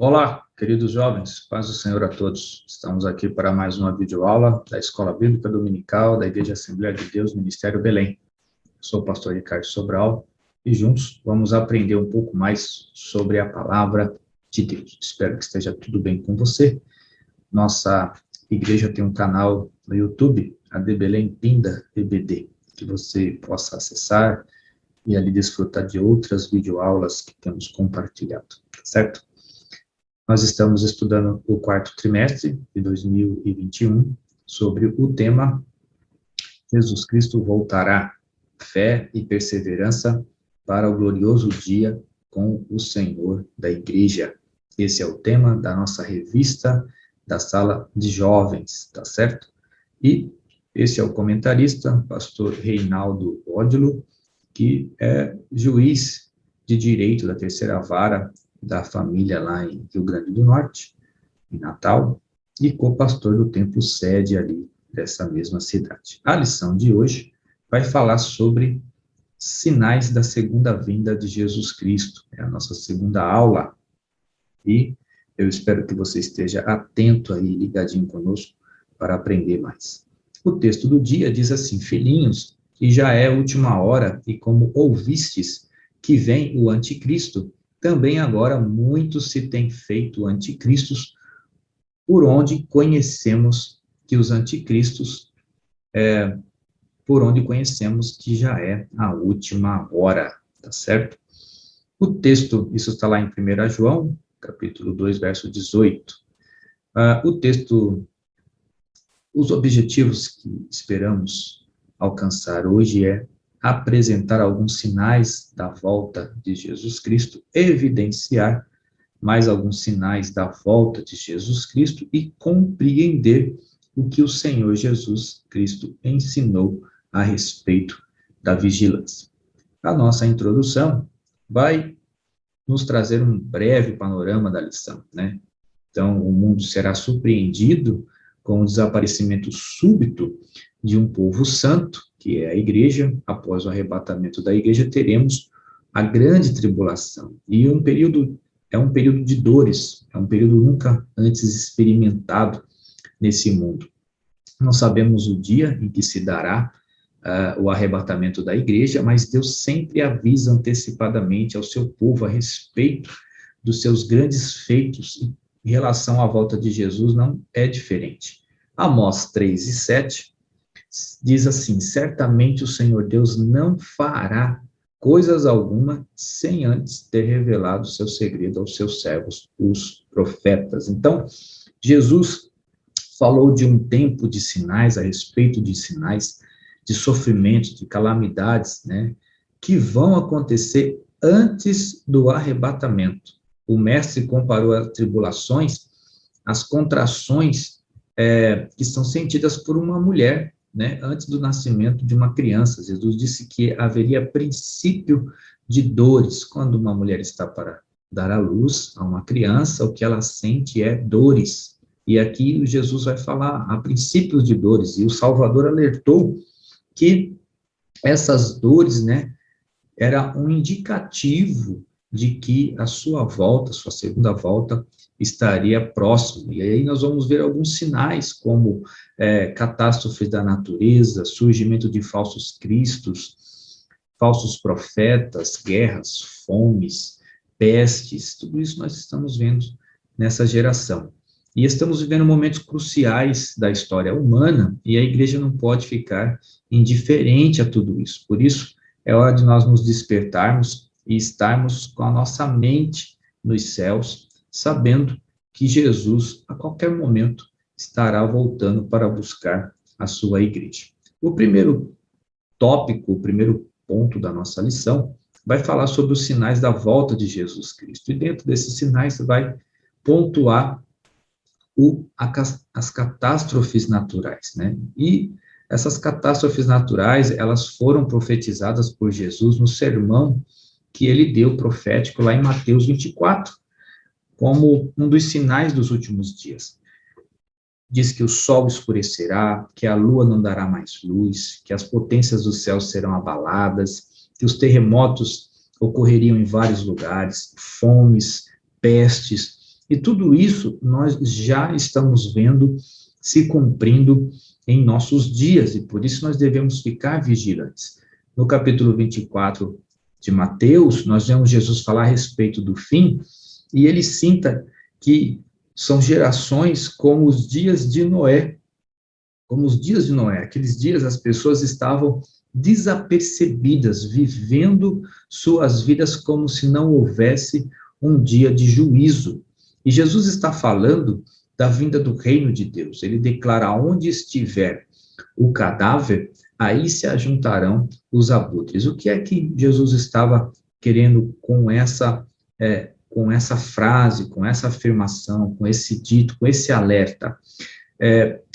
Olá, queridos jovens, paz do Senhor a todos. Estamos aqui para mais uma videoaula da Escola Bíblica Dominical da Igreja Assembleia de Deus, Ministério Belém. Sou o pastor Ricardo Sobral e juntos vamos aprender um pouco mais sobre a palavra de Deus. Espero que esteja tudo bem com você. Nossa igreja tem um canal no YouTube, a de Belém Pinda EBD, que você possa acessar e ali desfrutar de outras videoaulas que temos compartilhado, certo? Nós estamos estudando o quarto trimestre de 2021 sobre o tema Jesus Cristo voltará, fé e perseverança para o glorioso dia com o Senhor da Igreja. Esse é o tema da nossa revista da Sala de Jovens, tá certo? E esse é o comentarista, pastor Reinaldo Ódilo, que é juiz de direito da terceira vara da família lá em Rio Grande do Norte, em Natal, e co-pastor do templo sede ali dessa mesma cidade. A lição de hoje vai falar sobre sinais da segunda vinda de Jesus Cristo. É a nossa segunda aula, e eu espero que você esteja atento aí, ligadinho conosco, para aprender mais. O texto do dia diz assim: filhinhos, que já é última hora, e como ouvistes que vem o anticristo, também agora muitos se têm feito anticristos, por onde conhecemos que os anticristos, por onde conhecemos que já é a última hora, tá certo? O texto, isso está lá em 1 João, capítulo 2, verso 18. O texto, os objetivos que esperamos alcançar hoje é apresentar alguns sinais da volta de Jesus Cristo, evidenciar mais alguns sinais da volta de Jesus Cristo e compreender o que o Senhor Jesus Cristo ensinou a respeito da vigilância. A nossa introdução vai nos trazer um breve panorama da lição, né? Então, o mundo será surpreendido com o desaparecimento súbito de um povo santo, que é a igreja. Após o arrebatamento da igreja, teremos a grande tribulação. E é um período de dores, é um período nunca antes experimentado nesse mundo. Não sabemos o dia em que se dará o arrebatamento da igreja, mas Deus sempre avisa antecipadamente ao seu povo a respeito dos seus grandes feitos, e em relação à volta de Jesus não é diferente. Amós 3:7 diz assim: certamente o Senhor Deus não fará coisas alguma sem antes ter revelado o seu segredo aos seus servos, os profetas. Então, Jesus falou de um tempo de sinais, a respeito de sinais, de sofrimentos, de calamidades, né, que vão acontecer antes do arrebatamento. O mestre comparou as tribulações, as contrações que são sentidas por uma mulher, né, antes do nascimento de uma criança. Jesus disse que haveria princípio de dores. Quando uma mulher está para dar à luz a uma criança, o que ela sente é dores. E aqui Jesus vai falar a princípios de dores, e o Salvador alertou que essas dores, né, era um indicativo de que a sua volta, sua segunda volta, estaria próxima. E aí nós vamos ver alguns sinais, como catástrofes da natureza, surgimento de falsos cristos, falsos profetas, guerras, fomes, pestes, tudo isso nós estamos vendo nessa geração. E estamos vivendo momentos cruciais da história humana, e a igreja não pode ficar indiferente a tudo isso. Por isso, é hora de nós nos despertarmos e estarmos com a nossa mente nos céus, sabendo que Jesus, a qualquer momento, estará voltando para buscar a sua igreja. O primeiro tópico, o primeiro ponto da nossa lição, vai falar sobre os sinais da volta de Jesus Cristo. E dentro desses sinais, vai pontuar as catástrofes naturais, né? E essas catástrofes naturais, elas foram profetizadas por Jesus no sermão que ele deu profético lá em Mateus 24, como um dos sinais dos últimos dias. Diz que o sol escurecerá, que a lua não dará mais luz, que as potências do céu serão abaladas, que os terremotos ocorreriam em vários lugares, fomes, pestes, E tudo isso nós já estamos vendo se cumprindo em nossos dias, e por isso nós devemos ficar vigilantes. No capítulo 24 de Mateus, nós vemos Jesus falar a respeito do fim, e ele cita que são gerações como os dias de Noé. Como os dias de Noé. Aqueles dias as pessoas estavam desapercebidas, vivendo suas vidas como se não houvesse um dia de juízo. E Jesus está falando da vinda do reino de Deus. Ele declara: onde estiver o cadáver, aí se ajuntarão os abutres. O que é que Jesus estava querendo com essa frase, com essa afirmação, com esse dito, com esse alerta?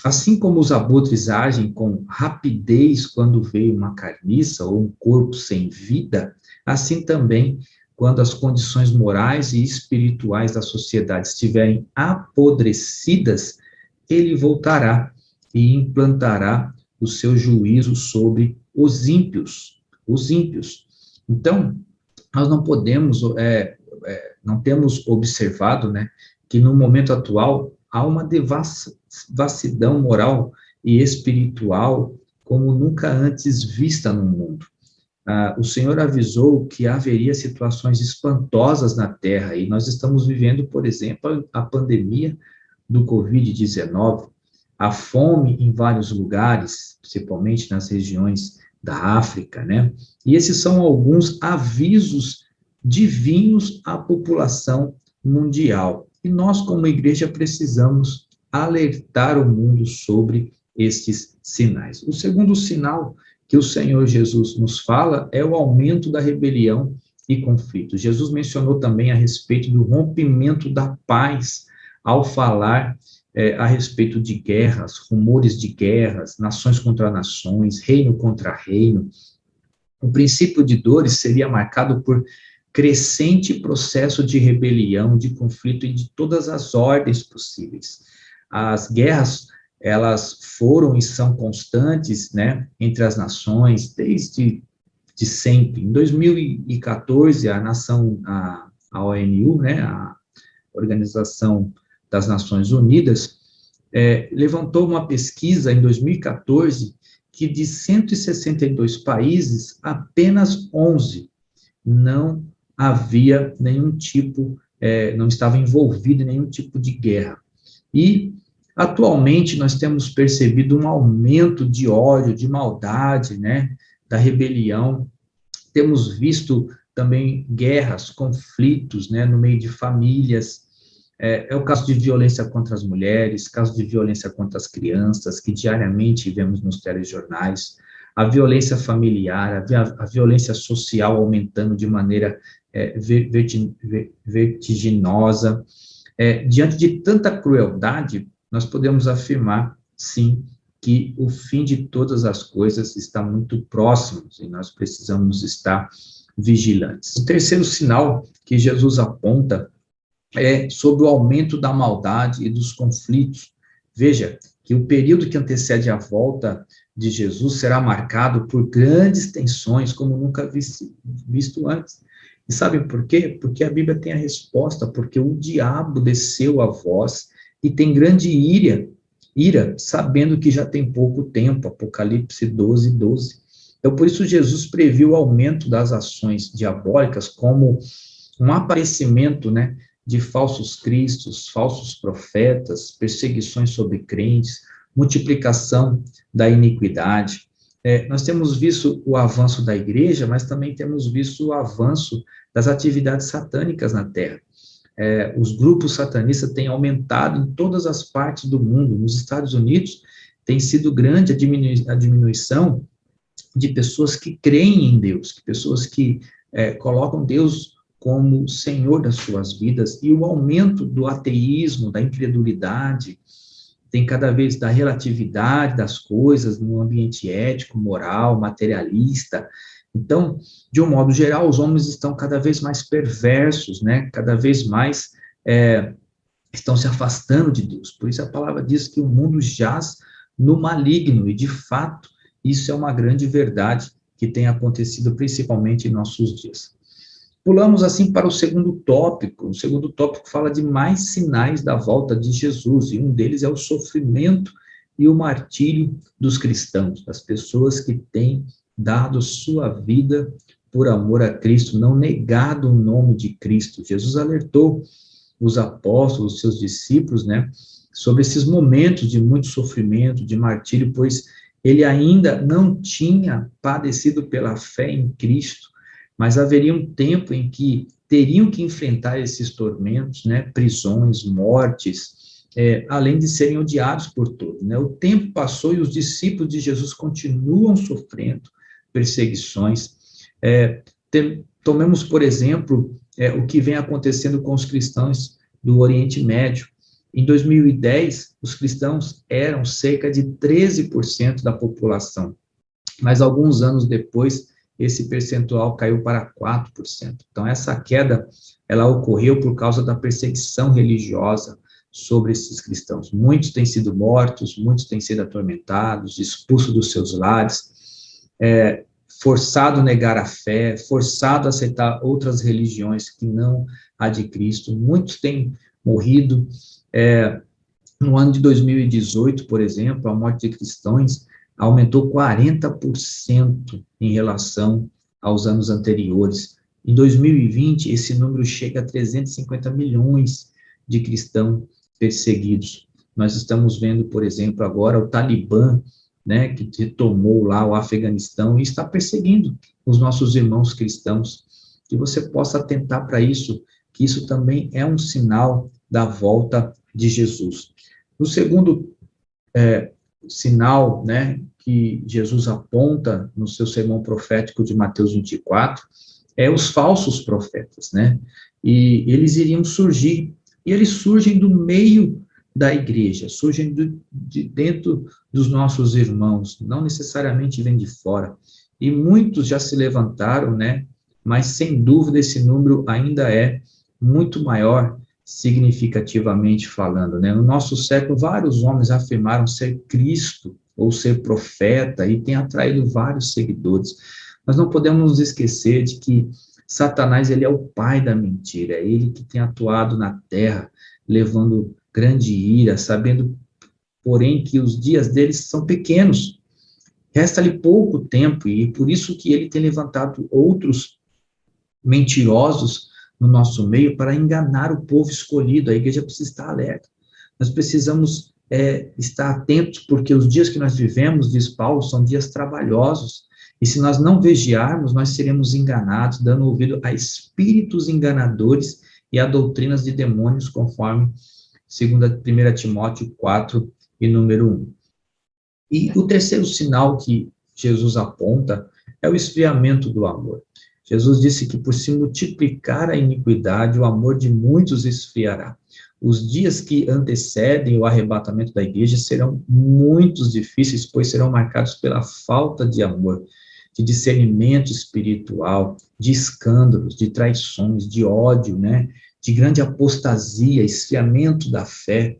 Assim como os abutres agem com rapidez quando vê uma carniça ou um corpo sem vida, assim também, quando as condições morais e espirituais da sociedade estiverem apodrecidas, ele voltará e implantará o seu juízo sobre os ímpios. Os ímpios. Então, nós não podemos, não temos observado, né, que no momento atual há uma devassidão moral e espiritual como nunca antes vista no mundo. O Senhor avisou que haveria situações espantosas na Terra, e nós estamos vivendo, por exemplo, a pandemia do Covid-19, a fome em vários lugares, principalmente nas regiões da África, né? E esses são alguns avisos divinos à população mundial. E nós, como igreja, precisamos alertar o mundo sobre estes sinais. O segundo sinal que o Senhor Jesus nos fala é o aumento da rebelião e conflito. Jesus mencionou também a respeito do rompimento da paz ao falar a respeito de guerras, rumores de guerras, nações contra nações, reino contra reino. O princípio de dores seria marcado por crescente processo de rebelião, de conflito e de todas as ordens possíveis. As guerras, elas foram e são constantes, né, entre as nações, desde sempre. Em 2014, a ONU, né, a Organização das Nações Unidas, levantou uma pesquisa em 2014 que de 162 países, apenas 11 não havia nenhum tipo, não estava envolvido em nenhum tipo de guerra. E, atualmente, nós temos percebido um aumento de ódio, de maldade, né, da rebelião. Temos visto também guerras, conflitos, né, no meio de famílias. É o caso de violência contra as mulheres, caso de violência contra as crianças, que diariamente vemos nos telejornais, a violência familiar, a violência social aumentando de maneira vertiginosa. Diante de tanta crueldade, nós podemos afirmar, sim, que o fim de todas as coisas está muito próximo, e nós precisamos estar vigilantes. O terceiro sinal que Jesus aponta é sobre o aumento da maldade e dos conflitos. Veja que o período que antecede a volta de Jesus será marcado por grandes tensões, como nunca visto antes. E sabe por quê? Porque a Bíblia tem a resposta, porque o diabo desceu a voz e tem grande ira, sabendo que já tem pouco tempo, Apocalipse 12, 12. Então, por isso, Jesus previu o aumento das ações diabólicas como um aparecimento, né, de falsos cristos, falsos profetas, perseguições sobre crentes, multiplicação da iniquidade. Nós temos visto o avanço da igreja, mas também temos visto o avanço das atividades satânicas na Terra. Os grupos satanistas têm aumentado em todas as partes do mundo. Nos Estados Unidos, tem sido grande a diminuição de pessoas que creem em Deus, pessoas que colocam Deus como Senhor das suas vidas, e o aumento do ateísmo, da incredulidade, tem cada vez da relatividade das coisas no ambiente ético, moral, materialista. Então, de um modo geral, os homens estão cada vez mais perversos, né? Cada vez mais estão se afastando de Deus. Por isso a palavra diz que o mundo jaz no maligno, e de fato, isso é uma grande verdade que tem acontecido principalmente em nossos dias. Pulamos assim para o segundo tópico. O segundo tópico fala de mais sinais da volta de Jesus, e um deles é o sofrimento e o martírio dos cristãos, das pessoas que têm dado sua vida por amor a Cristo, não negado o nome de Cristo. Jesus alertou os apóstolos, os seus discípulos, né, sobre esses momentos de muito sofrimento, de martírio, pois ele ainda não tinha padecido pela fé em Cristo, mas haveria um tempo em que teriam que enfrentar esses tormentos, né, prisões, mortes, além de serem odiados por todos, né? O tempo passou e os discípulos de Jesus continuam sofrendo perseguições. Tomemos, por exemplo, o que vem acontecendo com os cristãos do Oriente Médio. Em 2010, os cristãos eram cerca de 13% da população, mas alguns anos depois, esse percentual caiu para 4%. Então, essa queda, ela ocorreu por causa da perseguição religiosa sobre esses cristãos. Muitos têm sido mortos, muitos têm sido atormentados, expulsos dos seus lares, forçado a negar a fé, forçado a aceitar outras religiões que não a de Cristo. Muitos têm morrido. No ano de 2018, por exemplo, a morte de cristãos aumentou 40% em relação aos anos anteriores. Em 2020, esse número chega a 350 milhões de cristãos perseguidos. Nós estamos vendo, por exemplo, agora o Talibã, né, que retomou lá o Afeganistão e está perseguindo os nossos irmãos cristãos. Que você possa atentar para isso, que isso também é um sinal da volta de Jesus. O segundo sinal, né, que Jesus aponta no seu sermão profético de Mateus 24, é os falsos profetas, né? E eles iriam surgir, e eles surgem do meio da igreja, surgem de dentro dos nossos irmãos, não necessariamente vêm de fora. E muitos já se levantaram, né? Mas sem dúvida esse número ainda é muito maior, significativamente falando, né? No nosso século, vários homens afirmaram ser Cristo ou ser profeta e tem atraído vários seguidores. Mas não podemos nos esquecer de que Satanás, ele é o pai da mentira, é ele que tem atuado na terra, levando grande ira, sabendo, porém, que os dias deles são pequenos. Resta-lhe pouco tempo e por isso que ele tem levantado outros mentirosos no nosso meio para enganar o povo escolhido. A igreja precisa estar alerta. Nós precisamos estar atentos, porque os dias que nós vivemos, diz Paulo, são dias trabalhosos, e se nós não vigiarmos, nós seremos enganados, dando ouvido a espíritos enganadores e a doutrinas de demônios, conforme 1 Timóteo 4 e número 1. E o terceiro sinal que Jesus aponta é o esfriamento do amor. Jesus disse que por se multiplicar a iniquidade, o amor de muitos esfriará. Os dias que antecedem o arrebatamento da igreja serão muito difíceis, pois serão marcados pela falta de amor, de discernimento espiritual, de escândalos, de traições, de ódio, né? De grande apostasia, esfriamento da fé.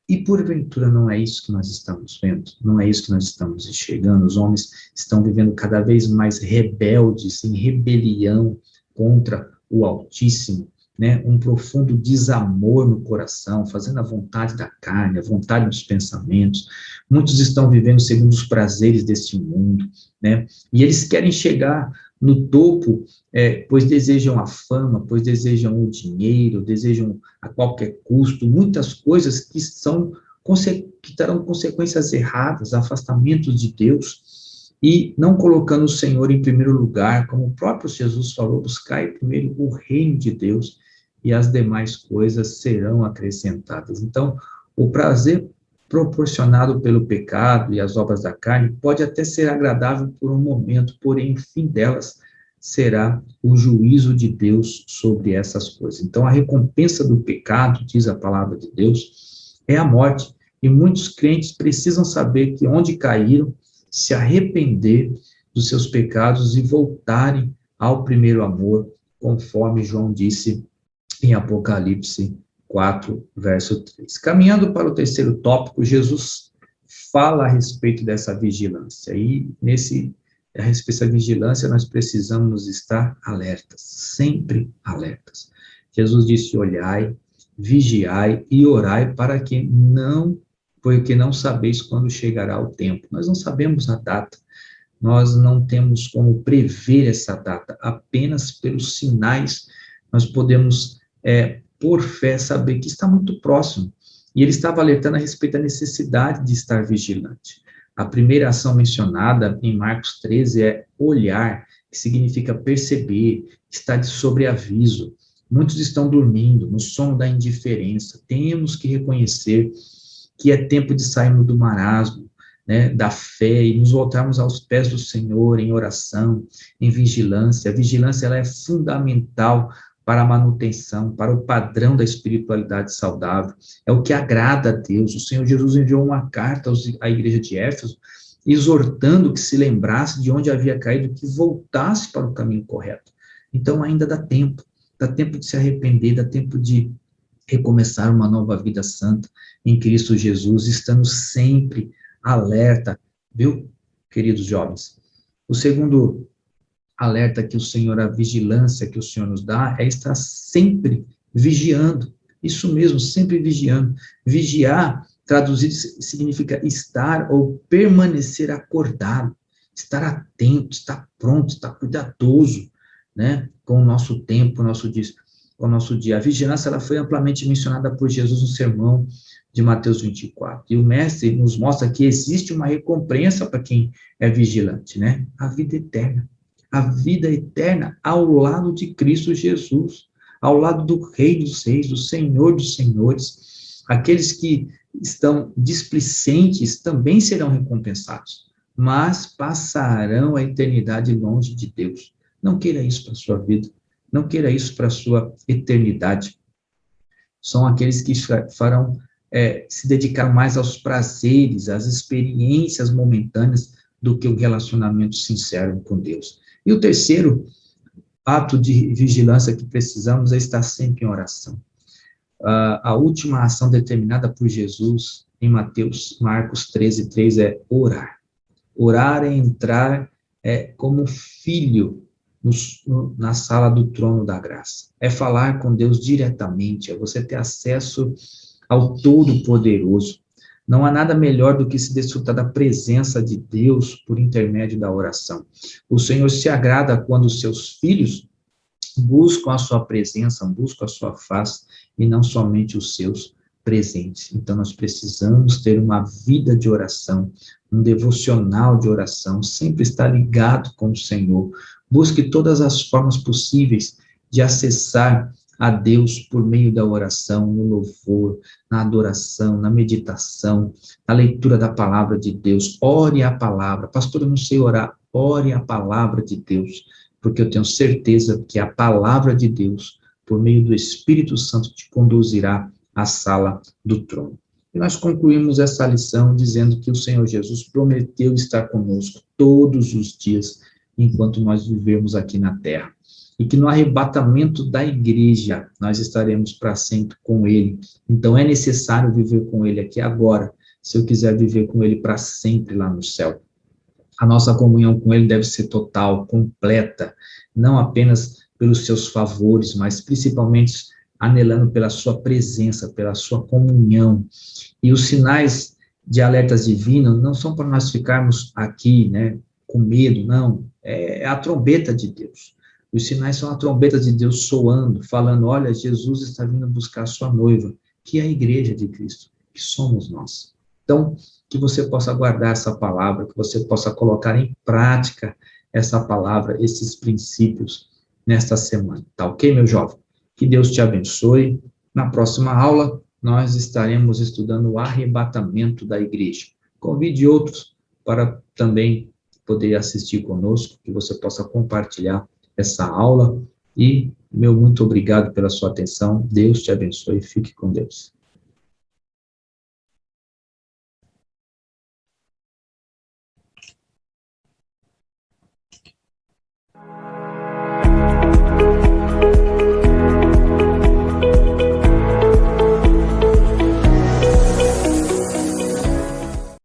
E porventura não é isso que nós estamos vendo, não é isso que nós estamos enxergando. Os homens estão vivendo cada vez mais rebeldes, em rebelião contra o Altíssimo, né? Um profundo desamor no coração, fazendo a vontade da carne, a vontade dos pensamentos. Muitos estão vivendo segundo os prazeres deste mundo, né? E eles querem chegar no topo, pois desejam a fama, pois desejam o dinheiro, desejam a qualquer custo, muitas coisas que terão consequências erradas, afastamentos de Deus, e não colocando o Senhor em primeiro lugar, como o próprio Jesus falou, buscai primeiro o reino de Deus, e as demais coisas serão acrescentadas. Então, o prazer proporcionado pelo pecado e as obras da carne pode até ser agradável por um momento, porém, o fim delas será o juízo de Deus sobre essas coisas. Então, a recompensa do pecado, diz a palavra de Deus, é a morte. E muitos crentes precisam saber que onde caíram, se arrepender dos seus pecados e voltarem ao primeiro amor, conforme João disse em Apocalipse 4, verso 3. Caminhando para o terceiro tópico, Jesus fala a respeito dessa vigilância. E nesse a respeito da vigilância, nós precisamos estar alertas, sempre alertas. Jesus disse: olhai, vigiai e orai porque não sabeis quando chegará o tempo. Nós não sabemos a data, nós não temos como prever essa data, apenas pelos sinais nós podemos, por fé, saber que está muito próximo. E ele estava alertando a respeito da necessidade de estar vigilante. A primeira ação mencionada em Marcos 13 é olhar, que significa perceber, estar de sobreaviso. Muitos estão dormindo, no sono da indiferença. Temos que reconhecer que é tempo de sairmos do marasmo, né, da fé, e nos voltarmos aos pés do Senhor em oração, em vigilância. A vigilância ela é fundamental para a manutenção, para o padrão da espiritualidade saudável. É o que agrada a Deus. O Senhor Jesus enviou uma carta à igreja de Éfeso, exortando que se lembrasse de onde havia caído, que voltasse para o caminho correto. Então, ainda dá tempo de se arrepender, dá tempo de recomeçar uma nova vida santa em Cristo Jesus, estando sempre alerta, viu, queridos jovens? O segundo alerta que o Senhor, a vigilância que o Senhor nos dá, é estar sempre vigiando. Isso mesmo, sempre vigiando. Vigiar, traduzido, significa estar ou permanecer acordado, estar atento, estar pronto, estar cuidadoso, né, com o nosso tempo, com o nosso dia. A vigilância, ela foi amplamente mencionada por Jesus no sermão de Mateus 24. E o mestre nos mostra que existe uma recompensa para quem é vigilante, né? A vida eterna. A vida eterna ao lado de Cristo Jesus, ao lado do Rei dos Reis, do Senhor dos Senhores. Aqueles que estão displicentes também serão recompensados, mas passarão a eternidade longe de Deus. Não queira isso para a sua vida, não queira isso para a sua eternidade. São aqueles que farão se dedicar mais aos prazeres, às experiências momentâneas, do que o relacionamento sincero com Deus. E o terceiro ato de vigilância que precisamos é estar sempre em oração. A última ação determinada por Jesus em Marcos 13:3 é orar. Orar é entrar como filho na sala do trono da graça. É falar com Deus diretamente, é você ter acesso ao Todo-Poderoso. Não há nada melhor do que se desfrutar da presença de Deus por intermédio da oração. O Senhor se agrada quando os seus filhos buscam a sua presença, buscam a sua face, e não somente os seus presentes. Então, nós precisamos ter uma vida de oração, um devocional de oração, sempre estar ligado com o Senhor. Busque todas as formas possíveis de acessar a Deus por meio da oração, no louvor, na adoração, na meditação, na leitura da palavra de Deus. Ore a palavra. Pastor, eu não sei orar. Ore a palavra de Deus, porque eu tenho certeza que a palavra de Deus, por meio do Espírito Santo, te conduzirá à sala do trono. E nós concluímos essa lição dizendo que o Senhor Jesus prometeu estar conosco todos os dias, enquanto nós vivermos aqui na terra. E que no arrebatamento da igreja, nós estaremos para sempre com Ele. Então, é necessário viver com Ele aqui agora, se eu quiser viver com Ele para sempre lá no céu. A nossa comunhão com Ele deve ser total, completa, não apenas pelos seus favores, mas principalmente anelando pela sua presença, pela sua comunhão. E os sinais de alertas divinos não são para nós ficarmos aqui, né, com medo, não. É a trombeta de Deus. Os sinais são a trombeta de Deus soando, falando: olha, Jesus está vindo buscar a sua noiva, que é a igreja de Cristo, que somos nós. Então, que você possa guardar essa palavra, que você possa colocar em prática essa palavra, esses princípios, nesta semana. Tá ok, meu jovem? Que Deus te abençoe. Na próxima aula, nós estaremos estudando o arrebatamento da igreja. Convide outros para também poder assistir conosco, que você possa compartilhar essa aula, e meu muito obrigado pela sua atenção. Deus te abençoe e fique com Deus.